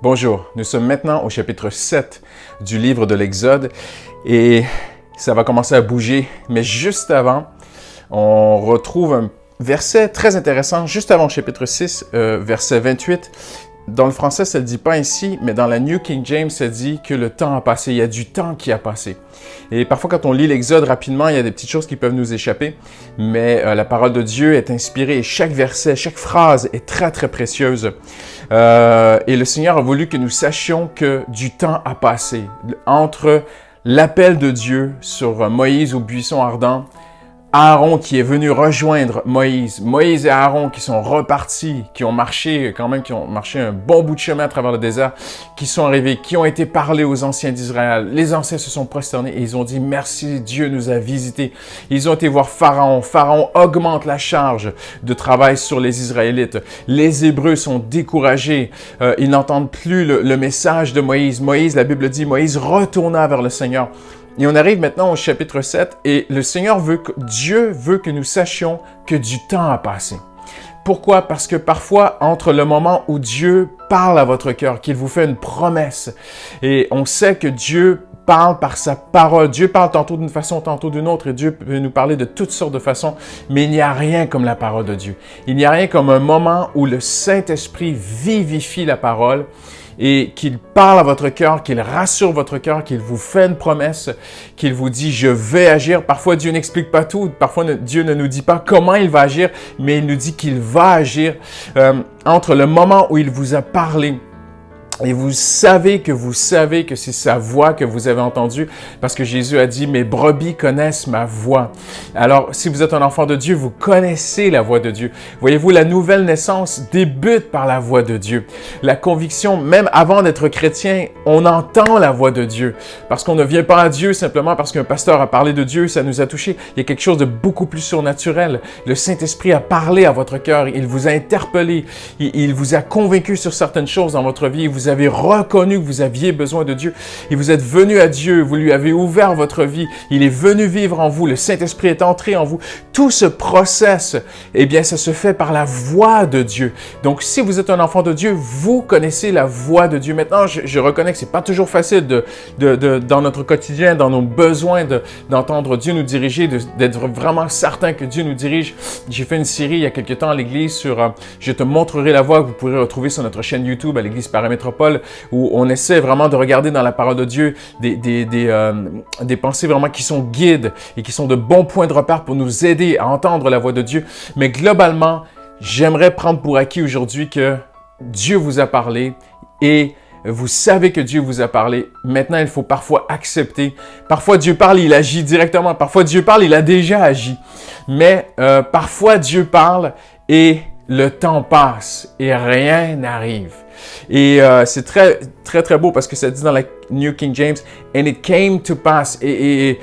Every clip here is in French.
Bonjour, nous sommes maintenant au chapitre 7 du livre de l'Exode et ça va commencer à bouger, mais juste avant, on retrouve un verset très intéressant, juste avant le chapitre 6, verset 28. Dans le français, ça ne le dit pas ici, mais dans la New King James, ça dit que le temps a passé, il y a du temps qui a passé. Et parfois, quand on lit l'Exode rapidement, il y a des petites choses qui peuvent nous échapper, mais la parole de Dieu est inspirée et chaque verset, chaque phrase est très, très précieuse. Et le Seigneur a voulu que nous sachions que du temps a passé entre l'appel de Dieu sur Moïse au buisson ardent, Aaron qui est venu rejoindre Moïse, Moïse et Aaron qui sont repartis, qui ont marché un bon bout de chemin à travers le désert, qui sont arrivés, qui ont été parlés aux anciens d'Israël. Les anciens se sont prosternés et ils ont dit « Merci, Dieu nous a visités ». Ils ont été voir Pharaon. Pharaon augmente la charge de travail sur les Israélites. Les Hébreux sont découragés. Ils n'entendent plus le message de Moïse. Moïse, la Bible dit, Moïse retourna vers le Seigneur. Et on arrive maintenant au chapitre 7 et le Seigneur Dieu veut que nous sachions que du temps a passé. Pourquoi? Parce que parfois, entre le moment où Dieu parle à votre cœur, qu'il vous fait une promesse, et on sait que Dieu parle par sa parole. Dieu parle tantôt d'une façon, tantôt d'une autre, et Dieu peut nous parler de toutes sortes de façons, mais il n'y a rien comme la parole de Dieu. Il n'y a rien comme un moment où le Saint-Esprit vivifie la parole, et qu'il parle à votre cœur, qu'il rassure votre cœur, qu'il vous fait une promesse, qu'il vous dit « je vais agir ». Parfois, Dieu n'explique pas tout. Parfois, Dieu ne nous dit pas comment il va agir, mais il nous dit qu'il va agir entre le moment où il vous a parlé. Et vous savez que c'est sa voix que vous avez entendue parce que Jésus a dit « Mes brebis connaissent ma voix ». Alors, si vous êtes un enfant de Dieu, vous connaissez la voix de Dieu. Voyez-vous, la nouvelle naissance débute par la voix de Dieu. La conviction, même avant d'être chrétien, on entend la voix de Dieu. Parce qu'on ne vient pas à Dieu simplement parce qu'un pasteur a parlé de Dieu, ça nous a touchés. Il y a quelque chose de beaucoup plus surnaturel. Le Saint-Esprit a parlé à votre cœur, il vous a interpellé, il vous a convaincu sur certaines choses dans votre vie, vous avez reconnu que vous aviez besoin de Dieu et vous êtes venu à Dieu, vous lui avez ouvert votre vie, il est venu vivre en vous, le Saint-Esprit est entré en vous. Tout ce process, eh bien, ça se fait par la voix de Dieu. Donc, si vous êtes un enfant de Dieu, vous connaissez la voix de Dieu. Maintenant, je reconnais que c'est pas toujours facile dans notre quotidien, dans nos besoins, d'entendre Dieu nous diriger, d'être vraiment certain que Dieu nous dirige. J'ai fait une série il y a quelque temps à l'église sur Je te montrerai la voie que vous pourrez retrouver sur notre chaîne YouTube à l'église Paramétropole, où on essaie vraiment de regarder dans la parole de Dieu des pensées vraiment qui sont guides et qui sont de bons points de repère pour nous aider à entendre la voix de Dieu. Mais globalement, j'aimerais prendre pour acquis aujourd'hui que Dieu vous a parlé et vous savez que Dieu vous a parlé. Maintenant, il faut parfois accepter. Parfois, Dieu parle, il agit directement. Parfois, Dieu parle, il a déjà agi. Mais parfois, Dieu parle et le temps passe et rien n'arrive. Et c'est très, très, très beau parce que ça dit dans la New King James « And it came to pass ». Et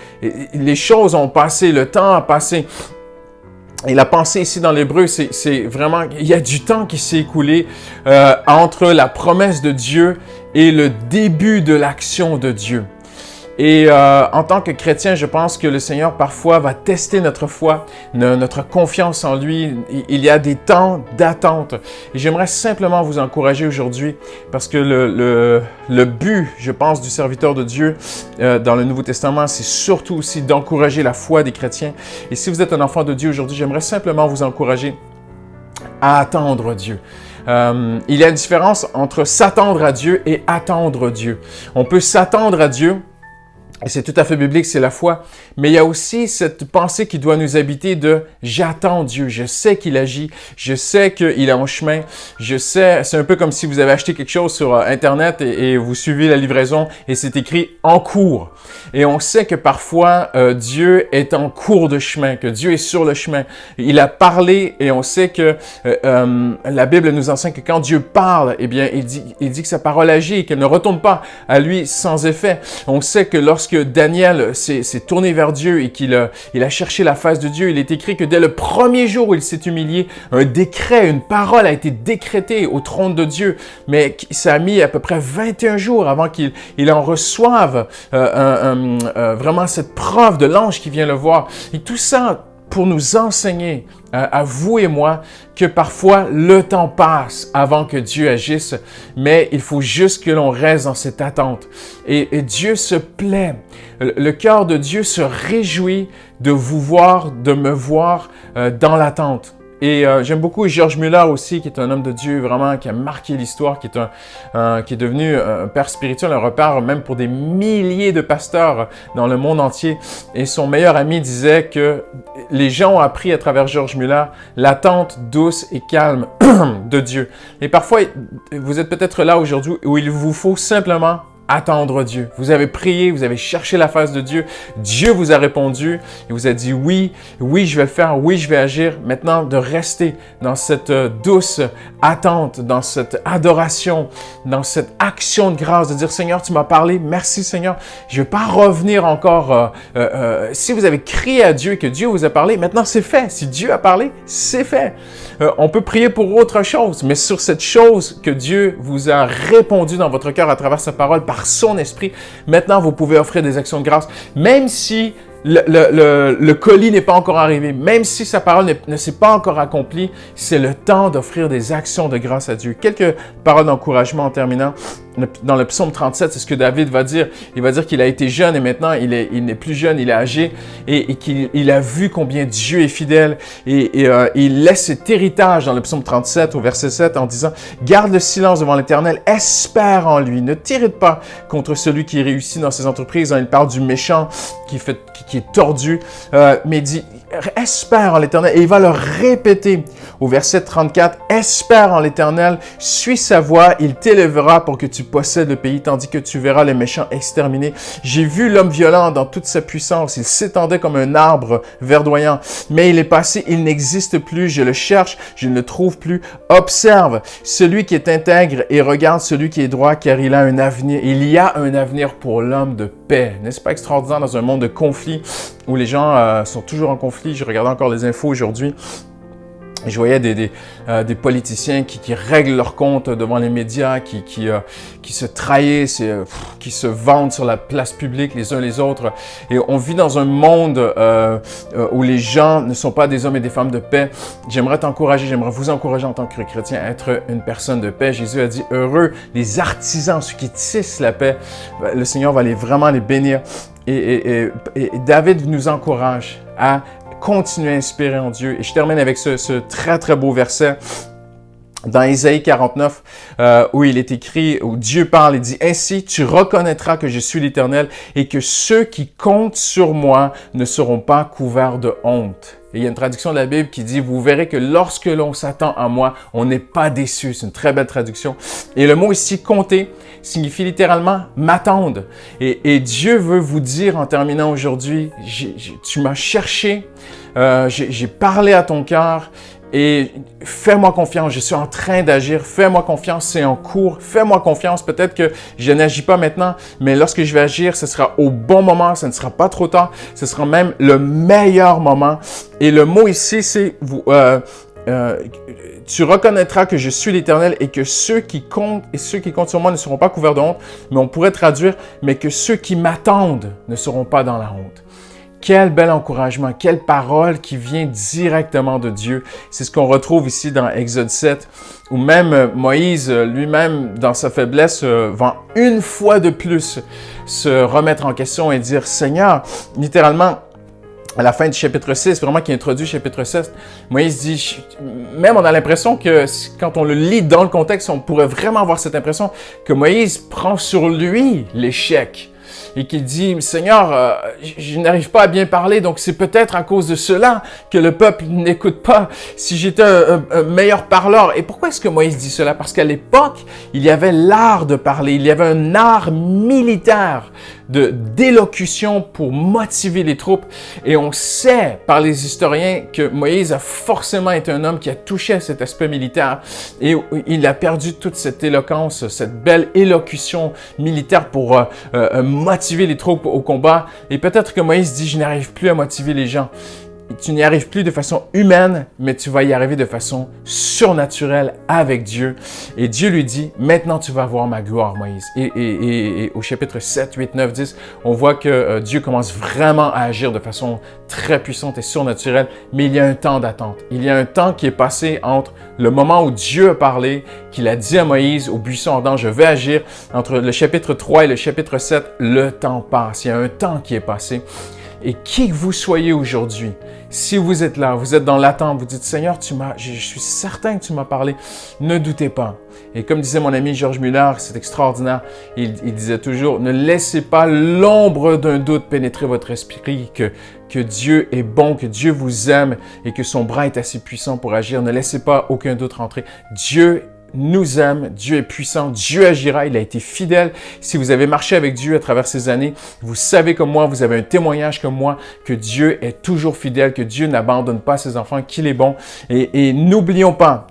les choses ont passé, le temps a passé. Et la pensée ici dans l'hébreu, c'est vraiment, il y a du temps qui s'est écoulé entre la promesse de Dieu et le début de l'action de Dieu. Et en tant que chrétien, je pense que le Seigneur parfois va tester notre foi, notre confiance en lui. Il y a des temps d'attente. Et j'aimerais simplement vous encourager aujourd'hui parce que le but, je pense, du serviteur de Dieu dans le Nouveau Testament, c'est surtout aussi d'encourager la foi des chrétiens. Et si vous êtes un enfant de Dieu aujourd'hui, j'aimerais simplement vous encourager à attendre Dieu. Il y a une différence entre s'attendre à Dieu et attendre Dieu. On peut s'attendre à Dieu. Et c'est tout à fait biblique, c'est la foi. Mais il y a aussi cette pensée qui doit nous habiter de « j'attends Dieu, je sais qu'il agit, je sais qu'il est en chemin, je sais ». C'est un peu comme si vous avez acheté quelque chose sur Internet et vous suivez la livraison et c'est écrit « en cours ». Et on sait que parfois Dieu est en cours de chemin, que Dieu est sur le chemin. Il a parlé et on sait que la Bible nous enseigne que quand Dieu parle, eh bien, il dit que sa parole agit et qu'elle ne retourne pas à lui sans effet. On sait que lorsque Daniel s'est tourné vers Dieu et qu'il a cherché la face de Dieu, il est écrit que dès le premier jour où il s'est humilié, un décret, une parole a été décrétée au trône de Dieu. Mais ça a mis à peu près 21 jours avant qu'il en reçoive vraiment cette preuve de l'ange qui vient le voir. Et tout ça pour nous enseigner, à vous et moi, que parfois le temps passe avant que Dieu agisse, mais il faut juste que l'on reste dans cette attente. Et Dieu se plaît. Le cœur de Dieu se réjouit de vous voir, de me voir dans l'attente. Et j'aime beaucoup George Muller aussi, qui est un homme de Dieu vraiment, qui a marqué l'histoire, qui est devenu un père spirituel, un repère même pour des milliers de pasteurs dans le monde entier. Et son meilleur ami disait que les gens ont appris à travers George Muller l'attente douce et calme de Dieu. Et parfois, vous êtes peut-être là aujourd'hui où il vous faut simplement attendre Dieu. Vous avez prié, vous avez cherché la face de Dieu. Dieu vous a répondu et vous a dit oui, oui, je vais le faire, oui, je vais agir. Maintenant, de rester dans cette douce attente, dans cette adoration, dans cette action de grâce, de dire Seigneur, tu m'as parlé, merci Seigneur. Je ne vais pas revenir encore. Si vous avez crié à Dieu et que Dieu vous a parlé, maintenant c'est fait. Si Dieu a parlé, c'est fait. On peut prier pour autre chose, mais sur cette chose que Dieu vous a répondu dans votre cœur à travers sa parole, par son esprit, maintenant vous pouvez offrir des actions de grâce, même si le colis n'est pas encore arrivé, même si sa parole ne s'est pas encore accomplie, c'est le temps d'offrir des actions de grâce à Dieu. Quelques paroles d'encouragement en terminant. Dans le psaume 37, c'est ce que David va dire. Il va dire qu'il a été jeune et maintenant il n'est plus jeune, il est âgé et qu'il a vu combien Dieu est fidèle et il laisse cet héritage dans le psaume 37 au verset 7 en disant « Garde le silence devant l'Éternel, espère en lui, ne t'irrite pas contre celui qui réussit dans ses entreprises. » Il parle du méchant qui est tordu, mais il dit « Espère en l'Éternel » et il va le répéter au verset 34 « Espère en l'Éternel, suis sa voix, il t'élèvera pour que tu possèdes le pays, tandis que tu verras les méchants exterminés. J'ai vu l'homme violent dans toute sa puissance. Il s'étendait comme un arbre verdoyant. Mais il est passé, il n'existe plus. Je le cherche, je ne le trouve plus. Observe celui qui est intègre et regarde celui qui est droit, car il a un avenir. Il y a un avenir pour l'homme de paix. N'est-ce pas extraordinaire dans un monde de conflit où les gens sont toujours en conflit? Je regardais encore les infos aujourd'hui. Je voyais des politiciens qui règlent leurs comptes devant les médias, qui se trahissent, qui se vendent sur la place publique les uns les autres. Et on vit dans un monde où les gens ne sont pas des hommes et des femmes de paix. J'aimerais vous encourager en tant que chrétien à être une personne de paix. Jésus a dit « Heureux les artisans, ceux qui tissent la paix. » Le Seigneur va vraiment les bénir. Et David nous encourage à continuer à inspirer en Dieu. Et je termine avec ce très, très beau verset dans Ésaïe 49, où il est écrit, où Dieu parle, il dit « Ainsi, tu reconnaîtras que je suis l'Éternel et que ceux qui comptent sur moi ne seront pas couverts de honte. » Et il y a une traduction de la Bible qui dit « Vous verrez que lorsque l'on s'attend à moi, on n'est pas déçu. » C'est une très belle traduction. Et le mot ici « compter » signifie littéralement « m'attendre ». Et Dieu veut vous dire en terminant aujourd'hui, tu m'as cherché, j'ai parlé à ton cœur et fais-moi confiance, je suis en train d'agir, fais-moi confiance, c'est en cours, fais-moi confiance, peut-être que je n'agis pas maintenant, mais lorsque je vais agir, ce sera au bon moment, ce ne sera pas trop tard, ce sera même le meilleur moment. Et le mot ici, c'est tu reconnaîtras que je suis l'Éternel et que ceux qui comptent sur moi ne seront pas couverts de honte, mais on pourrait traduire, mais que ceux qui m'attendent ne seront pas dans la honte. Quel bel encouragement, quelle parole qui vient directement de Dieu. C'est ce qu'on retrouve ici dans Exode 7, où même Moïse lui-même, dans sa faiblesse, va une fois de plus se remettre en question et dire « Seigneur », littéralement, à la fin du chapitre 6, vraiment qui introduit le chapitre 7, Moïse dit, même on a l'impression que quand on le lit dans le contexte, on pourrait vraiment avoir cette impression que Moïse prend sur lui l'échec. Et qu'il dit, Seigneur, je n'arrive pas à bien parler, donc c'est peut-être à cause de cela que le peuple n'écoute pas. Si j'étais un meilleur parleur. Et pourquoi est-ce que Moïse dit cela? Parce qu'à l'époque, il y avait l'art de parler, il y avait un art militaire d'élocution pour motiver les troupes. Et on sait par les historiens que Moïse a forcément été un homme qui a touché à cet aspect militaire. Et il a perdu toute cette éloquence, cette belle élocution militaire pour motiver les troupes au combat. Et peut-être que Moïse dit, je n'arrive plus à motiver les gens. tu n'y arrives plus de façon humaine, mais tu vas y arriver de façon surnaturelle avec Dieu. Et Dieu lui dit, maintenant tu vas voir ma gloire, Moïse. Et au chapitre 7, 8, 9, 10, on voit que Dieu commence vraiment à agir de façon très puissante et surnaturelle, mais il y a un temps d'attente. Il y a un temps qui est passé entre le moment où Dieu a parlé, qu'il a dit à Moïse au buisson ardent, je vais agir, entre le chapitre 3 et le chapitre 7, le temps passe. Il y a un temps qui est passé. Et qui que vous soyez aujourd'hui, si vous êtes là, vous êtes dans l'attente, vous dites, Seigneur, je suis certain que tu m'as parlé, ne doutez pas. Et comme disait mon ami George Muller, c'est extraordinaire, il disait toujours, ne laissez pas l'ombre d'un doute pénétrer votre esprit, que Dieu est bon, que Dieu vous aime et que son bras est assez puissant pour agir. Ne laissez pas aucun doute rentrer. Dieu nous aime, Dieu est puissant, Dieu agira, il a été fidèle. Si vous avez marché avec Dieu à travers ces années, vous savez comme moi, vous avez un témoignage comme moi, que Dieu est toujours fidèle, que Dieu n'abandonne pas ses enfants, qu'il est bon. Et n'oublions pas,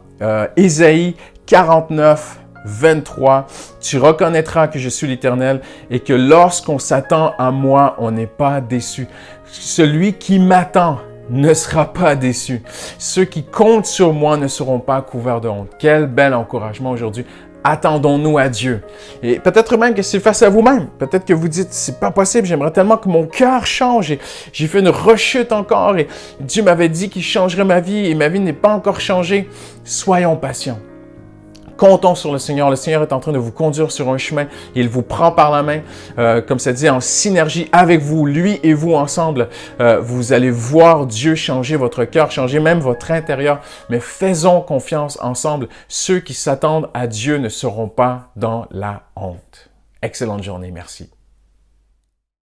Ésaïe 49, 23, tu reconnaîtras que je suis l'Éternel et que lorsqu'on s'attend à moi, on n'est pas déçu. Celui qui m'attend ne sera pas déçu. Ceux qui comptent sur moi ne seront pas couverts de honte. Quel bel encouragement aujourd'hui. Attendons-nous à Dieu. Et peut-être même que c'est face à vous-même. Peut-être que vous dites, c'est pas possible, j'aimerais tellement que mon cœur change. Et j'ai fait une rechute encore et Dieu m'avait dit qu'il changerait ma vie et ma vie n'est pas encore changée. Soyons patients. Comptons sur le Seigneur. Le Seigneur est en train de vous conduire sur un chemin. Il vous prend par la main, comme ça dit, en synergie avec vous, lui et vous ensemble. Vous allez voir Dieu changer votre cœur, changer même votre intérieur. Mais faisons confiance ensemble. Ceux qui s'attendent à Dieu ne seront pas dans la honte. Excellente journée. Merci.